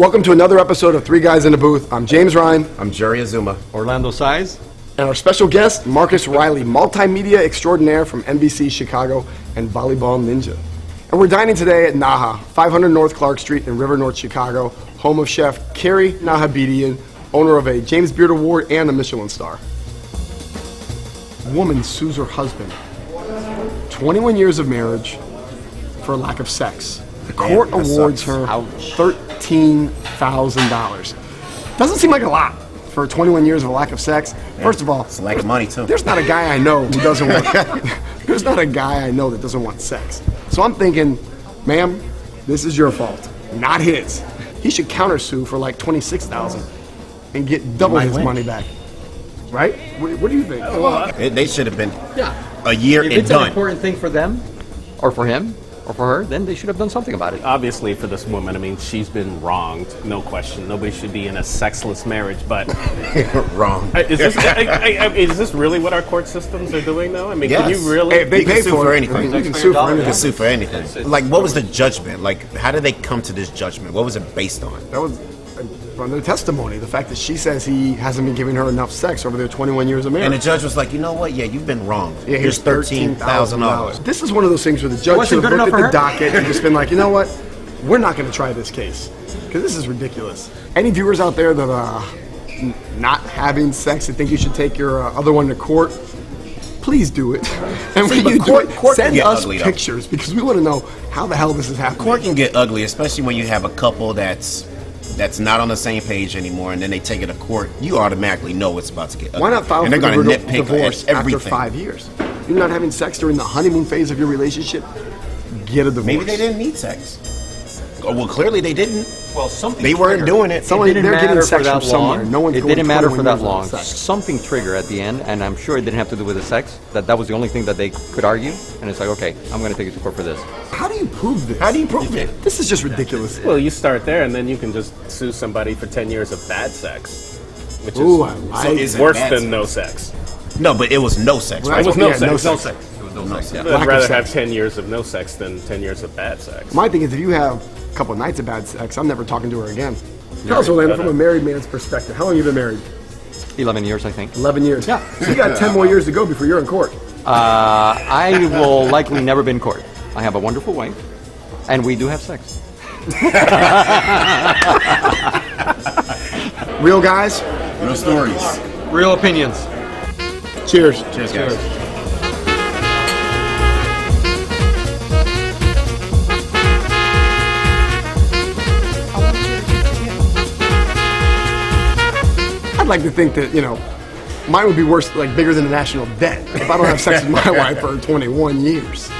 Welcome to another episode of Three Guys in a Booth. I'm James Ryan. I'm Jerry Azuma. Orlando Size. And our special guest, Marcus Riley, multimedia extraordinaire from NBC Chicago and Volleyball Ninja. And we're dining today at NAHA, 500 North Clark Street in River North, Chicago, home of chef Carrie Nahabedian, owner of a James Beard Award and a Michelin star. A woman sues her husband. 21 years of marriage for lack of sex. The court awards her $13,000. Doesn't seem like a lot for 21 years of a lack of sex. Yeah, First of all, it's a lack of money too. There's not a guy I know who doesn't want. There's not a guy I know that doesn't want sex. So I'm thinking, ma'am, this is your fault, not his. He should countersue for like $26,000 and get double his money back. Right? What do you think? They should have been a year If and it's done. an important thing for them, or for him, or for her, then they should have done something about it. Obviously, for this woman, I mean, she's been wronged, no question. Nobody should be in a sexless marriage, but Wrong. is this really what our court systems are doing, though? I mean, Yes. can you really? Hey, if they You can pay sue for for it, anything. you can sue for You anything. can sue for anything. Like, what was the judgment? Like, how did they come to this judgment? What was it based on? That was from their testimony. The fact that she says he hasn't been giving her enough sex over their 21 years of marriage. And the judge was like, you know what? Yeah, you've been wronged. Yeah, Here's $13,000. This is one of those things where the judge Wasn't should have good looked enough at the for her? docket and just been like, you know what? We're not going to try this case because this is ridiculous. Any viewers out there that not having sex and think you should take your other one to court, please do it. And when you do it, court can send get us ugly, though. pictures because we want to know how the hell this is happening. Court can get ugly, especially when you have a couple that's not on the same page anymore, and then they take it to court. You automatically know it's about to get ugly. Why not file and for they're going to the nitpick divorce at everything. after 5 years? You're not having sex during the honeymoon phase of your relationship? Get a divorce. Maybe they didn't need sex. Oh, well, clearly they didn't. Well, something They weren't doing it. Someone- It didn't they're getting matter sex for from that somewhere. long. No one's It going didn't matter 21 for that years without long. sex. Something triggered at the end, and I'm sure it didn't have to do with the sex. That was the only thing that they could argue. And it's like, okay, I'm going to take it to court for this. How do you prove this? How do you prove it? This is just ridiculous. Well, you start there, and then you can just sue somebody for 10 years of bad sex, which is Ooh, I like is it worse bad than sex? no sex. No, but it was no sex, Well, right? It was no Yeah, sex. no No sex. sex. No sex, yeah. I'd Lack of rather sex. have 10 years of no sex than 10 years of bad sex. My thing is, if you have a couple of nights of bad sex, I'm never talking to her again. Tell us, Orlando, from a married man's perspective, how long have you been married? 11 years, I think. 11 years. Yeah. So you got 10 more years to go before you're in court. I will likely never be in court. I have a wonderful wife, and we do have sex. Real guys, Real stories. Real opinions. cheers. Cheers, guys. I'd like to think that, mine would be worse, like bigger than the national debt if I don't have sex with my wife for 21 years.